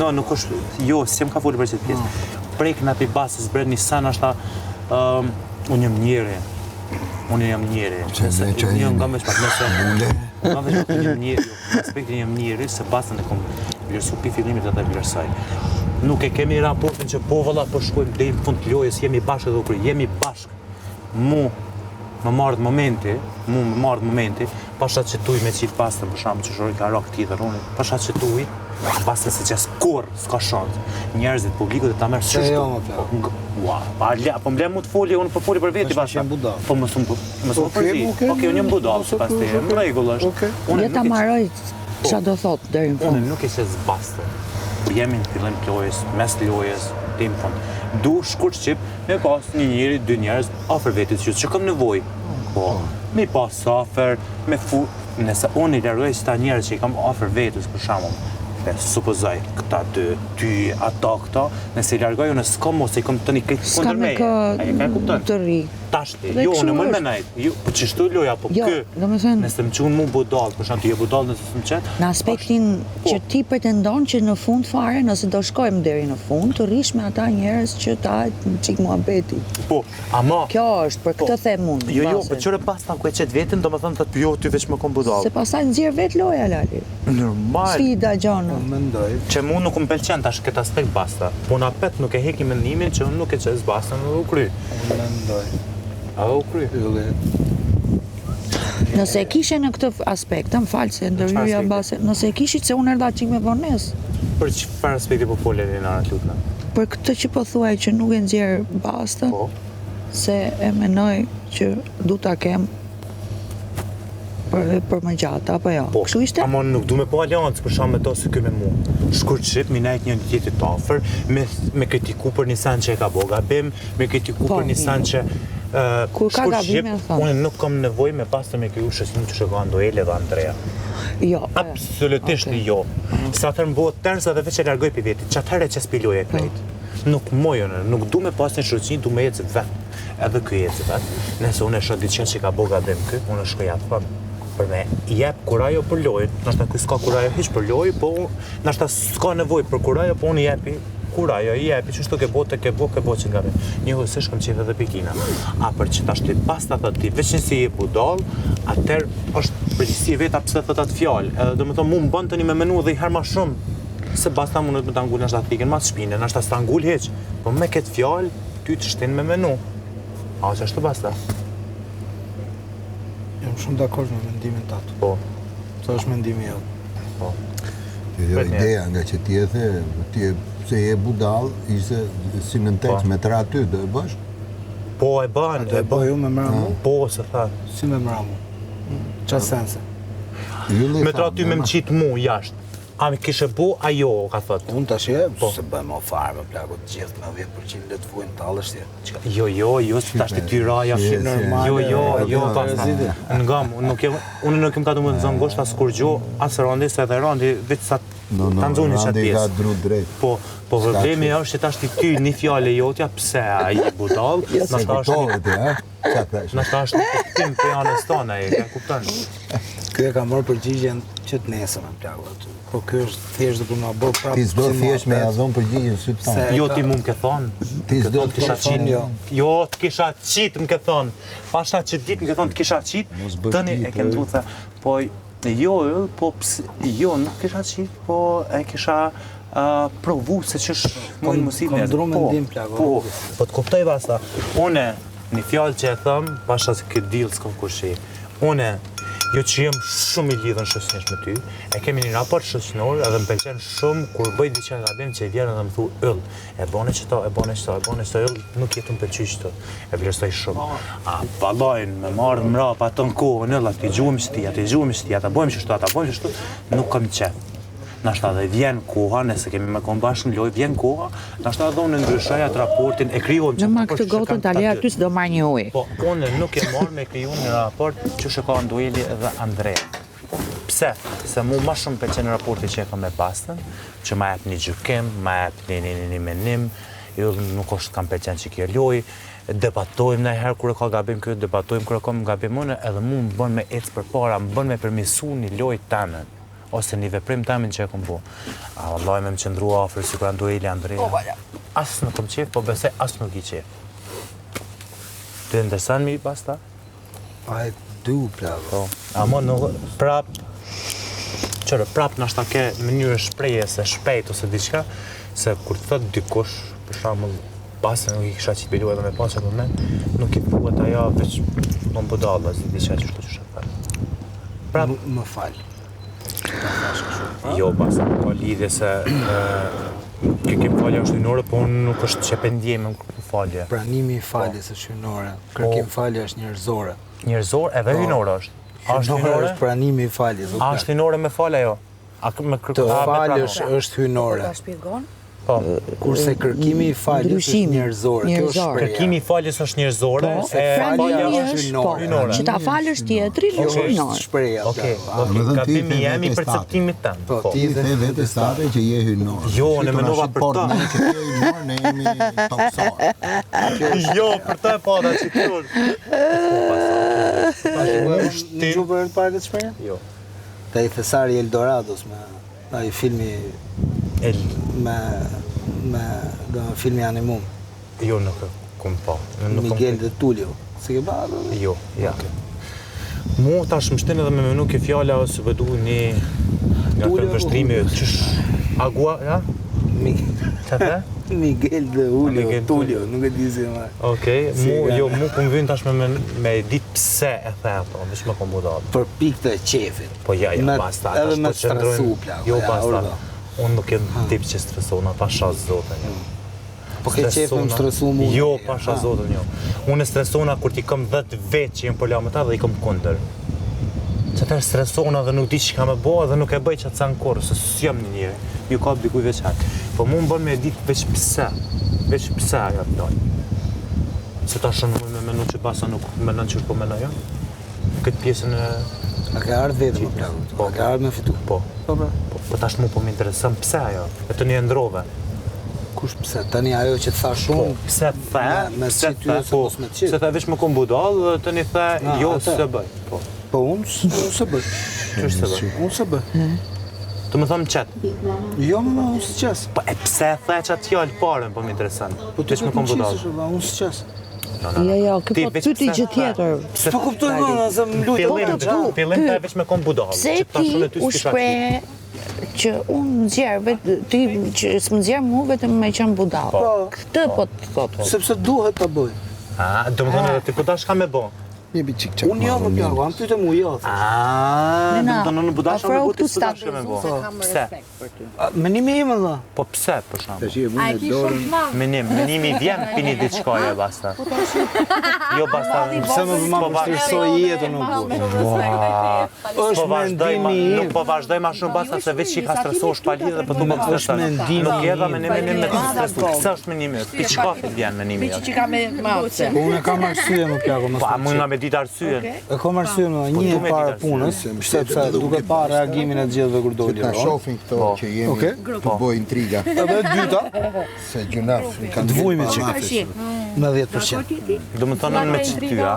nuk është, jo, si më ka folë për qëtë pjesë. Prek në api basës, bre, një sanë është ta, unë jam njeri. Unë jam njeri. Unë jam nga me shpak, nëse... Nga me shpak, unë jam njeri, në aspektin jam njeri, se basën e kom vlerësu pi fillimit dhe të vlerësaj. Nuk e kemi raportin që po valla po shkojmë deri në fund të lojës, jemi bashkë edhe u kry, jemi bashkë. Më marrë momenti, pasha që tuj me qitë pastën, për shamë që shori ka rak tjetër, unë, pasha që tuj, pastën se qes kur s'ka shansë. Njerëzit, publikut e ta merë së shtu. Po mble mu të foli, unë po foli për veti pasta. Po më sumë për ti. Oke, unë jam budal, së pas te, më regull është. Je ta maroj qa do thot deri në fund. Unë nuk e qes bastën. Jemi në fillim të lojës, mes të lojës, tim fund. Du shkurt qip me pas një njëri, dy njerëz afer vetit që kam nevoj. Po, me pas afer, me fu... Nëse unë i largoj që ta njerëz që i kam afer vetës, për shamull, supozaj, këta dy, ty, ata, këta, nëse i largoj unë s'ka mos, i kom të një këtë kundër me. S'ka me të ri. Tashti, jo, në më menajt, po që shtu loja, po kë, nëse më qunë mu budal, për shumë të je budal nëse së më qetë. Në aspektin që ti pretendon që në fund fare, nëse do shkojmë deri në fund, të rish me ata njerëz që ta qik muhabeti. Po, ama... Kjo është, për këtë them unë. Jo, për qëre pas ta ku e qetë vetën, do më thënë të jo, ty veç më kom budal. Se pasaj nëzirë vetë loja, Lali. Normal. Sfida, Gjona. Që mu nuk më pëlqen tash këtë aspekt basta. Po na pet nuk e heki mendimin që unë nuk e qes basta në u kry. A u kry? Nëse e kishe në këtë aspekt, më falë se ndërhyrja base, nëse e kishit se unë erdha qik me vones. Për çfarë aspekti po folë Elinara Lutna? Për këtë që po thuaj që nuk e nxjerr basta, se e menoj që du ta kem për më gjatë, apo jo? Po, kështu ishte? Ama nuk du me po aliancë për shumë me to se kjo me mu. Shkurt qip, mi najt një tjetit të afer, me kritiku për një san që e ka bo gabim, me kritiku për një san që... Kur ka gabim e thonë? Unë nuk kam nevoj me pasër me kriju shësim që shëka Ndoele dhe Andrea. Jo. Absolutisht jo. Sa thërë më bëhet tërsa dhe veç e largoj për vetit, që atëherë që s'piloj e krejt. Nuk mojën, nuk du me pasër një shëqin, du me jetës vetë. Edhe kjo jetës vetë. Nëse unë e shë diqen që ka bo gabim kë, unë shkoj atë thëmë. Për me jep kurajo për lojë, nështë kuj s'ka kurajo hiq për lojë, po nështë s'ka nevoj për kurajo, po unë jepi kurajo, i jepi që shtu ke bo që nga me. Një hësësh kam qenë edhe pikina. A për që ta shti pas të thët ti, veç nësi je budal, atër është përgjësi veta pëse thët atë fjallë, edhe do më thonë mu më bënd të një me menu dhe i herë ma shumë, se basta mundet me t'angull nështë atë thiken ma të shpine, nështë as t'angull heq, po me këtë fjallë, ty të shtin me menu. A që është basta? Jam shumë dakord me mendimin tatë. Po. Sa është mendimi jo. Po. Jo, ideja nga që ti e the, se je budal, ishte si në tekst me tra ty, do e bësh? Po, e ban. E po ju me mramu? Po, se tha. Si me mramu? Qa sense? Me tra ty me më qitë mu, jashtë. A me kishe bu, a jo, ka thot. Unë tash e, se bëjmë o farë me plaku të gjithë me 10% le të vujnë talësht tje. Jo, se tash të ty raja. Jo, ngam, unë nuk kem ka du më të zënë gosht asë kur gjo, asë randi, se edhe randi, vetë sa të nëzuni qatë pjesë. Randi ka dru drejt. Po problemi është që tash të ty një fjale jotja, pse a i budal, nështë është një kuptim për janës tona, e ka kuptan. Kjo e ka mërë përgjigjen që të nesëm e plaku. Po kjo është thjesht dhe për nga bërë prapë... Ti s'do thjesht me jazon përgjigjen sy të thonë. Jo, ti mu më ke thonë. Ti s'do të kisha qitë. Jo, të kisha qitë më ke thonë. Pasha që ditë më ke thonë të kisha qitë, tëni e ke ndru the. Po, jo, nuk kisha qitë, po e kisha provu se që është mojnë mësime. Kom dru mendim, plaku. Po të kuptoj basta. Une, një fjallë që e thëmë, pasha se këtë dilë s'kom kushi. Une, jo që jem shumë i lidhën shoqënisht me ty, e kemi një raport shoqënor edhe më pëlqen shumë kur bëj diçka gabim që e vjen edhe më thu yll. E bone qëto, yll, nuk jetu më pëlqy qëto. E vlerësoj shumë. A vallajnë me marrë mrapa atë në kohën yll, ati gjuhëm që ti, ata bojmë qështu, nuk kam qef. Nashta dhe vjen koha, nëse kemi me konë bashkë në lojë, vjen koha, nashta dhe unë ndryshoj atë raportin, e kryuam që... Në ma këtë gotën të alea, ty s'do marrë një ujë. Po, unë nuk e marrë me kryu një raport që shë ka Ndoeli dhe Andrea. Pse? Se mu ma shumë pëlqen në raporti që e ka me pastën, që ma jep një gjykim, ma jep një menim, jo nuk është kam pëlqen që kje lojë, debatojmë në herë kërë ka gabim kjo, debatojmë kërë ka më gabim unë, edhe mu më bën me ecë për para, më bën me përmisu një lojë tanën. ose një veprim temin që e kom bu. A vallaj me më qëndrua afër si kur Andueli Andrea. As nuk kom qef, po besoj as nuk i qef. Të interesan mi pas ta? Pa e du, plako. Po. Ama nuk prap nashta ke mënyrë shpreje se shpejt ose diçka, se kur thot dikush, për shembull, pasë nuk i kisha qitë biluar dhe me pasë e moment, nuk i thuhet ajo veç më budalla, si diçka që shtu që shëtë. Prap, Më fal. jo, pasë ka lidhje se kërkim falja është hynore, po unë nuk është që pendjeme në falje. Pranimi i faljes është hynore. Kërkim falja është njerëzore. Njerëzor edhe hynore është. A është hynore? Është pranimi i faljes. A është hynore me falja jo? A me Të kërkuar me falësh pranuar? është hynore. Ta shpjegon? Po. Kurse kërkimi i faljes është Ndryshimi. njerëzore. Kjo është Njerëzore. shpreha. Kërkimi i faljes është njerëzore, Po, e falja pranimi është është, hynore. po, që ta falësh tjetri, Kjo është është hynor. shpreha. Okej, plako. Domethënë ti gabimi the jemi vetes perceptimit tëm. Po, Po. ti Ti the vetes tate që je hynor. Jo, ne menova për Por ta. ne që je hynor, ne jemi toksor. Jo, për të e pata që kur. Në gjuhë për parë këtë shpreha? Jo. Te i Thesari Eldorados me ai filmi me do filmi animum. Jo, nuk e kom pa. Nuk kom- Miguel de Tullio. Si ke pa? Jo, ja. Mu tash më shten edhe me menu ke fjala ose vë duhet një nga Tullio, të vështrimi po, qysh agua, ja? Çfarë? Miguel de Julio Miguel Tullio, nuk e di si më. Okej, Si mu nga- jo mu po më vjen tash me ditë pse e the ato, veç më kom budall. Për pikë të qefit. Po ja, Me- basta. edhe tash me po qëndrojmë- stresu, plako, Jo, ja, basta. urdo. Unë nuk jem tip që stresona, pasha zotën. Jo. Po ke qef me më stresu mu. Jo, pasha zotën, jo. Unë stresona kur ti kam 10 vetë që jem për la me ta dhe i kam kundër. Që atër stresona dhe nuk di që ka me bo dhe nuk e bëj që atë sanë korë, se s'jam një njëri, ju ka dikuj veçat. Po mu më bën me ditë veç pse ajo të dojnë. Se ta shumë me menu që basa nuk menon që po menoj, jo? Këtë pjesën e... A ke ardhë vetë më plako. Po. A ke ardhë me fitu. Po, Po, pra. po tash mu po më interesën pse ajo, e të një ndrove. Kush pse? Tani ajo që të tha Po, shumë, pse the, me pse qitë ty the, ose po, mos me qitë. pse the veç më kom budall dhe të një the, Ah, jo, atë. se bëj. Po, po unë se bëj. qështë se bëj? Unë se bëj. Të më thëmë qëtë. Jo, më unë së qes. Po, e pse e the që atë fjallë parën, po më interesant. Po ti Veç më kom budall. unë së qes. Jo, Ti këpo veç pyti pse gjë the? tjetër. Pse Po kuptoj më, nëse më lutë. Fillim të e veç me kom budall. Pse që ta ti shumë e ty u s'kisha shpreh që unë nxjerr ti që s'më nxjerr mu vetëm me qenë budall. Po. Këtë po të thotë. Sepse duhet ta bëj. A, do më thënë edhe ti po tash ka me bo. Jebi çik çak. Unë jo më plako, am pyte mu jo. A, do Nena, më thënë në budash me afro bo, ti këtu s'po ka me bo. Pse? Menimi im edhe. Po pse, për shumë? Tash je vënë dorën. Menimi vjen pini diçkoje basta. Jo basta. Se më ma më stresoj jetën nuk buj. Është mendimi im. Nuk po vazhdoj ma shumë basta se veç që ka stresosh pa lidhje po tu më Është streson. mendimi Nuk jedha im. me me të stresu. Pse është menimi? Ti çka ti vjen menimi? Që ka me mauce. Po unë e kam arsye më plako më Po a sot. mund nga me ditë arsyen? E kam arsye më Po, një du me para ditë punës, sepse duke pa reagimin e të gjithëve kur doli. Ta shohin këto që jemi Okej. të bëj intriga. Edhe e dyta, Se gjunaf kanë të vujmi pa çik. mafes. Me 10%. Do më thonë me çit ty, a?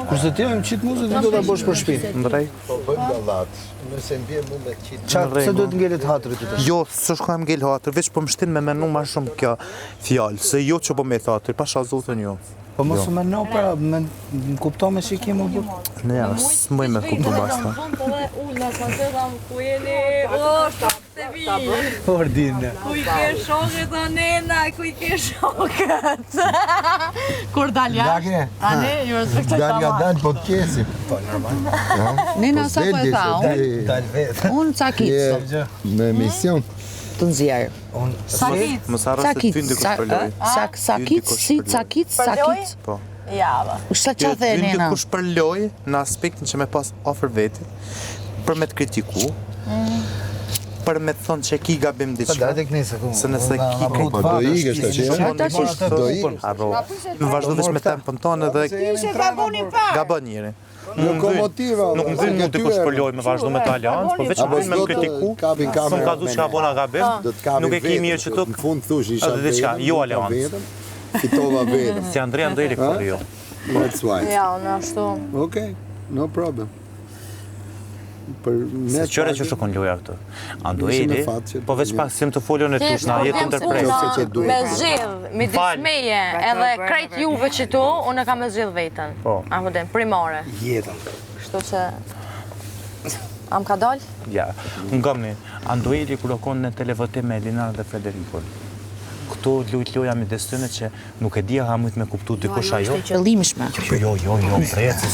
Kurse ti më qit muzë ti do ta bësh për shtëpi. Ndrej. Po bëjmë dallat. Nëse mbien mu me qitë. Çfarë se duhet ngelet hatrit ty tash? Jo, s'është ngel hatër, veç po më shtin me menu ma shumë kjo fjalë, se jo që po me thatër, pasha zotën jo. Po mos më no para, më kupto me shikim më bë. Ne ja, s'moj me kuptu basta. Ku jeni? O, shtë vi. Ordinë. Ku i ke shokët o nena, ku i ke shokët? Kur dal jashtë? Dage. A ne, ju respektoj Dal nga ta dal po të qesim. Nena sa po e tha unë? Dal vetë. Unë ca kitso Në emision. të nxjerr. Sakit. Mos harro Ca se ty kitso, ndikush për loj. sa kitso, si ca kitso, sa kitso. Po. Java. Sa qa the Ty nena? ndikush për loj në aspektin që me pas ofër vetit, për me të kritiku, për me të thonë që ki gabim Po diçka. dal tek nese ku. Se nëse ki Po do ikësh tash. Do ikësh. Harro. Më vazhdo veç me tempën tonë dhe gabon njëri. Lokomotiva. Nuk më vjen mund të kush për loj me vazhdo me të aleancë, po veç Apo me më kritiku, kapin s'm kamerë. ka du që ka bona gabim, Do të kapin nuk e ki mirë që tuk, Në fund thush isha edhe diçka, vetëm, jo nuk aleancë. vetëm, Fitova vetëm. si Andrea Ndreli kërë jo. That's why. Ja, unë ashtu. Okay, no problem. Se qëre që shukon loja këtu. Andueli, po veç pak sim të foljon e tush na jetën ndërpres. Me zgjedh, midis meje edhe krejt juve që tu, unë kam me zgjedh vetën. Po. Ahodem, primare. Jetën. Kështu që... Am ka dal? Ja, unë gamni, Andueli kur okon në televotim me Elinarën dhe Frederikun. Këto lujt loja me destinë që nuk e dia ha mujt me kuptu dikush ajo. Ishte qëllimshme. Jo, preci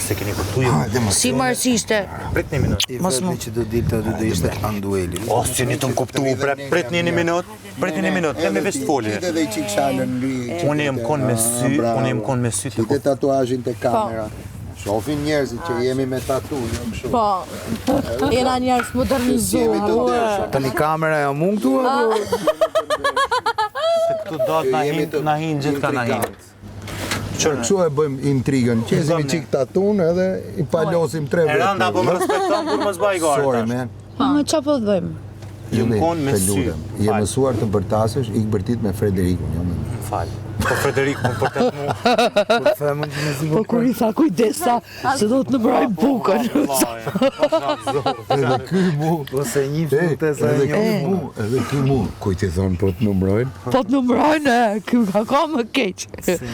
se keni kuptu ju. Si marësiste. Prit një minutë. I vetëmi që do dilte do ishte Andueli. O, si një të më kuptu, prit një minutë. Prit një minutë, lem me veç të folje. Dhe i qikë shalën ry. Unë jem kon me sy të Qite tatuajin të kamera. Shofin njerëzit që jemi me tatu, jo më shumë. Po, jena njerës modernizuar. Tani kamera ja mund këtu apo? Se këtu do të na hin gjithë ka na hin. Kështu e bëjmë intrigën, qezim i qikë tatun edhe i palosim 3 vetë. Eranda, po më respekton kur mos bëj gare. Sorry, man. Në që po të bëjmë? Jëm kon me sy. Je mësuar të bërtasësh, ik bërtit me Frederikun, jo me. Fal. Po Frederik më përtet mu. Kur femën që me zi Po kur i tha kujdesa, se do të në braj bukën. Edhe ky mu, ose një fute sa edhe një. ky mu, edhe ky mu. Kuj ti thonë po të numrojnë? Po të numrojnë, kjo ka më keq.